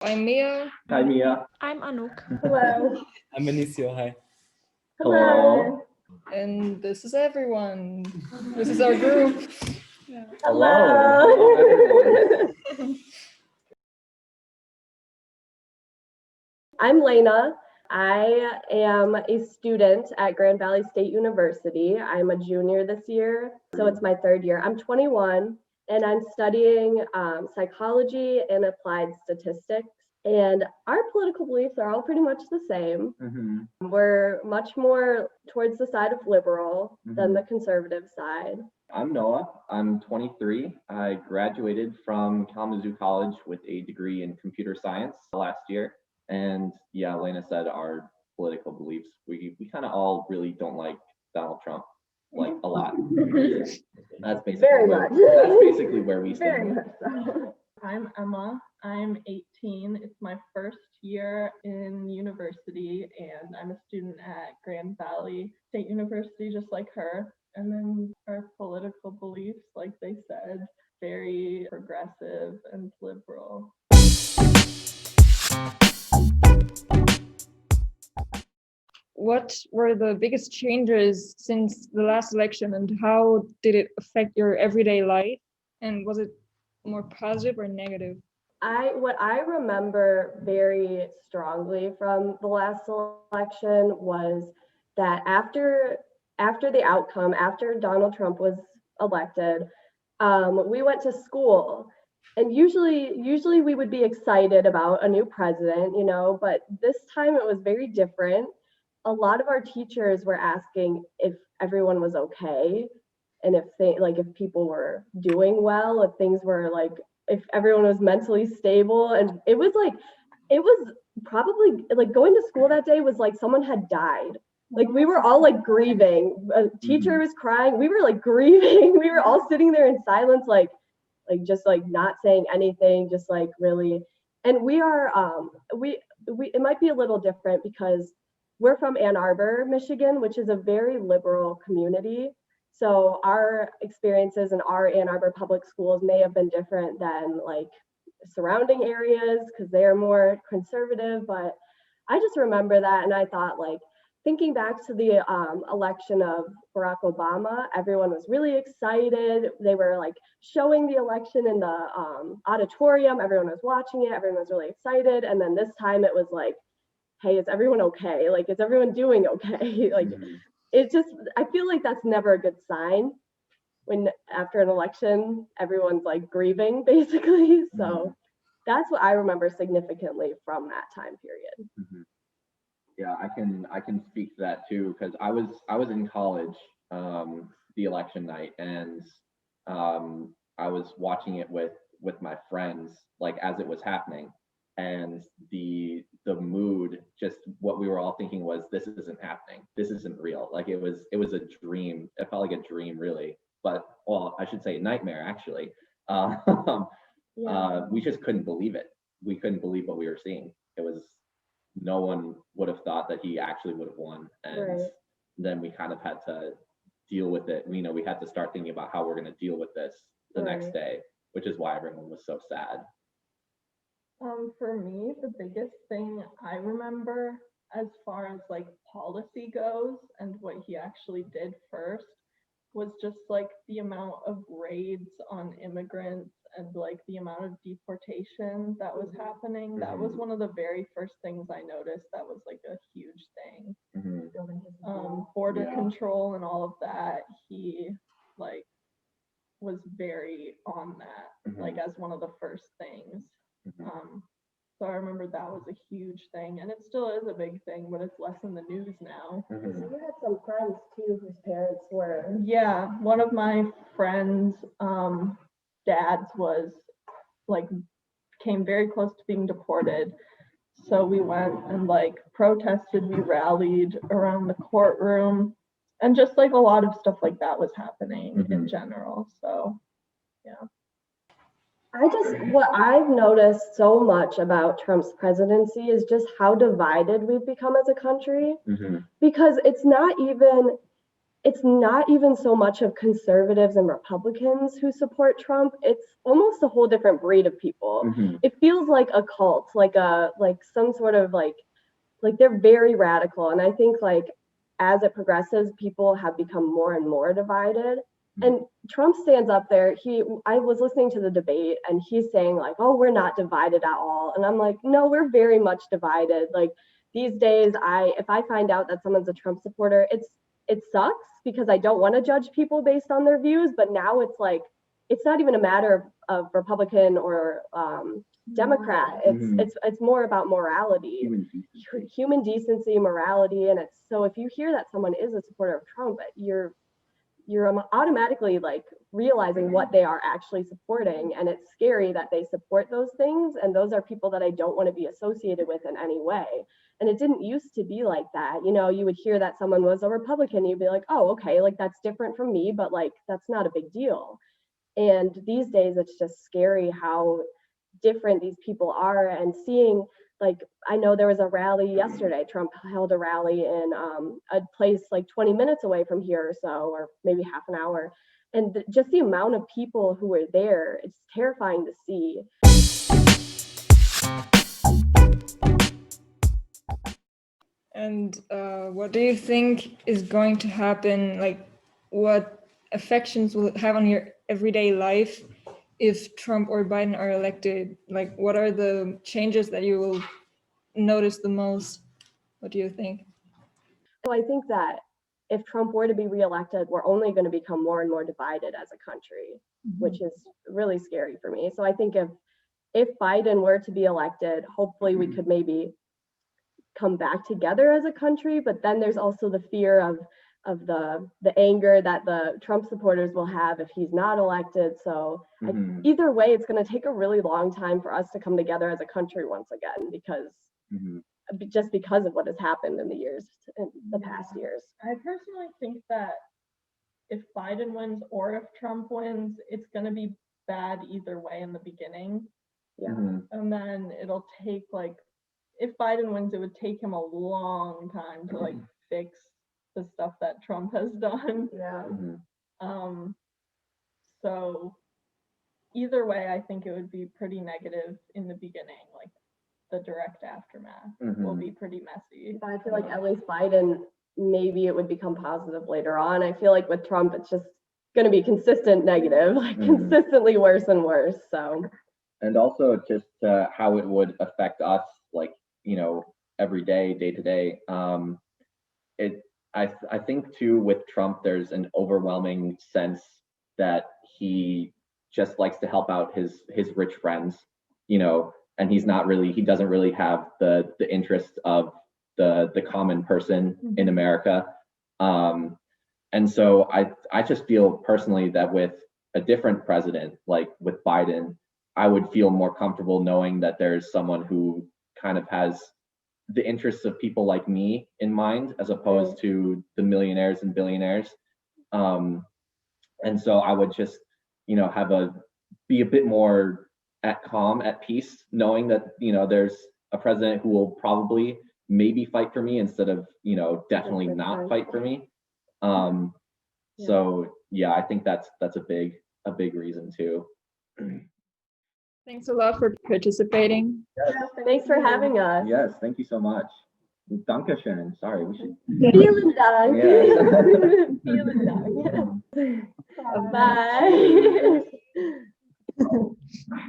I'm Mia. Hi, Mia. I'm Anouk. Hello. I'm Benicio. Hi. Hello. And this is everyone. This is our group. Hello. Hello, everyone. I'm Lena. I am a student at Grand Valley State University. I'm a junior this year, so it's my third year. I'm 21 and I'm studying psychology and applied statistics. And our political beliefs are all pretty much the same. Mhm. We're much more towards the side of liberal than the conservative side. I'm Noah. I'm 23. I graduated from Kalamazoo College with a degree in computer science last year. And yeah, Lena said our political beliefs, we kind of all really don't like Donald Trump, like a lot. That's basically where we Very stand. much so. I'm Emma. I'm 18. It's my first year in university, and I'm a student at Grand Valley State University, just like her. And then our political beliefs, like they said, very progressive and liberal. What were the biggest changes since the last election, and how did it affect your everyday life? And was it more positive or negative? What I remember very strongly from the last election was that after the outcome, after Donald Trump was elected, we went to school, and usually we would be excited about a new president, but this time it was very different. A lot of our teachers were asking if everyone was okay, and if people were doing well, if things were like, if everyone was mentally stable. And it was probably like going to school that day was like someone had died. Like we were all like grieving. A teacher was crying. We were like grieving. We were all sitting there in silence, like just like not saying anything, just like really. And we are we it might be a little different because we're from Ann Arbor, Michigan, which is a very liberal community. So our experiences in our Ann Arbor public schools may have been different than like surrounding areas because they are more conservative. But I just remember that, and I thought, like, thinking back to the election of Barack Obama, everyone was really excited. They were like showing the election in the auditorium. Everyone was watching it. Everyone was really excited. And then this time it was like, hey, is everyone okay? Like, is everyone doing okay? Like, it just, I feel like that's never a good sign when after an election, everyone's like grieving basically. So that's what I remember significantly from that time period. Yeah, I can speak to that too, because I was in college the election night, and I was watching it with my friends like as it was happening, and the mood, just what we were all thinking was, this isn't happening, this isn't real. Like it was a dream. It felt like a dream, really, but well, I should say nightmare actually. We just couldn't believe it. We couldn't believe what we were seeing. It was, no one would have thought that he actually would have won. And then we kind of had to deal with it. We had to start thinking about how we're going to deal with this the next day, which is why everyone was so sad. For me, the biggest thing I remember as far as like policy goes and what he actually did first was just like the amount of raids on immigrants and like the amount of deportation that was happening. That was one of the very first things I noticed that was like a huge thing. Border control and all of that, he like was very on that, like as one of the first things. So I remember that was a huge thing, and it still is a big thing, but it's less in the news now. You had some friends too whose parents were. Yeah, one of my friends' dads was like came very close to being deported. So we went and like protested, we rallied around the courtroom, and just like a lot of stuff like that was happening in general. So yeah. What I've noticed so much about Trump's presidency is just how divided we've become as a country, because it's not even it's not even so much of conservatives and Republicans who support Trump. It's almost a whole different breed of people. Mhm. It feels like a cult, like some sort of like they're very radical. And I think like as it progresses, people have become more and more divided. And Trump stands up there. I was listening to the debate and he's saying like, oh, we're not divided at all. And I'm like, no, we're very much divided. Like these days, if I find out that someone's a Trump supporter, it sucks because I don't want to judge people based on their views. But now it's like, it's not even a matter of Republican or Democrat. It's more about morality, human decency, morality. And it's so if you hear that someone is a supporter of Trump, you're automatically like realizing what they are actually supporting, and it's scary that they support those things, and those are people that I don't want to be associated with in any way. And it didn't used to be like that. You know, you would hear that someone was a Republican, you'd be like, oh, okay, like that's different from me, but like that's not a big deal. And these days it's just scary how different these people are. And seeing, like, I know there was a rally yesterday. Trump held a rally in a place like 20 minutes away from here or so, or maybe half an hour. And just the amount of people who were there, it's terrifying to see. And what do you think is going to happen? Like, what affections will it have on your everyday life if Trump or Biden are elected? Like, what are the changes that you will notice the most? What do you think? So I think that if Trump were to be reelected, we're only going to become more and more divided as a country, which is really scary for me. So I think if Biden were to be elected, hopefully we could maybe come back together as a country. But then there's also the fear of the anger that the Trump supporters will have if he's not elected. So either way, it's going to take a really long time for us to come together as a country once again, because just because of what has happened in the past years. I personally think that if Biden wins or if Trump wins, it's going to be bad either way in the beginning. And then it'll take like, if Biden wins, it would take him a long time to like fix the stuff that Trump has done. So either way, I think it would be pretty negative in the beginning. Like the direct aftermath will be pretty messy. But I feel like at least Biden, maybe it would become positive later on. I feel like with Trump, it's just going to be consistent negative, like consistently worse and worse. So. And also just how it would affect us, like, you know, every day, day to day. I think too with Trump, there's an overwhelming sense that he just likes to help out his rich friends, you know, and he doesn't really have the interest of the common person in America. And so I just feel personally that with a different president, like with Biden, I would feel more comfortable knowing that there's someone who kind of has the interests of people like me in mind, as opposed to the millionaires and billionaires. And so I would just, you know, be a bit more at peace, knowing that, you know, there's a president who will probably maybe fight for me instead of, you know, definitely not fight for me. So yeah, I think that's a big reason too. Thanks a lot for participating. Yes. Thanks for having us. Yes, thank you so much. Dankeschön. Sorry, we should. Vielen Dank. Yes. Vielen Dank. Bye.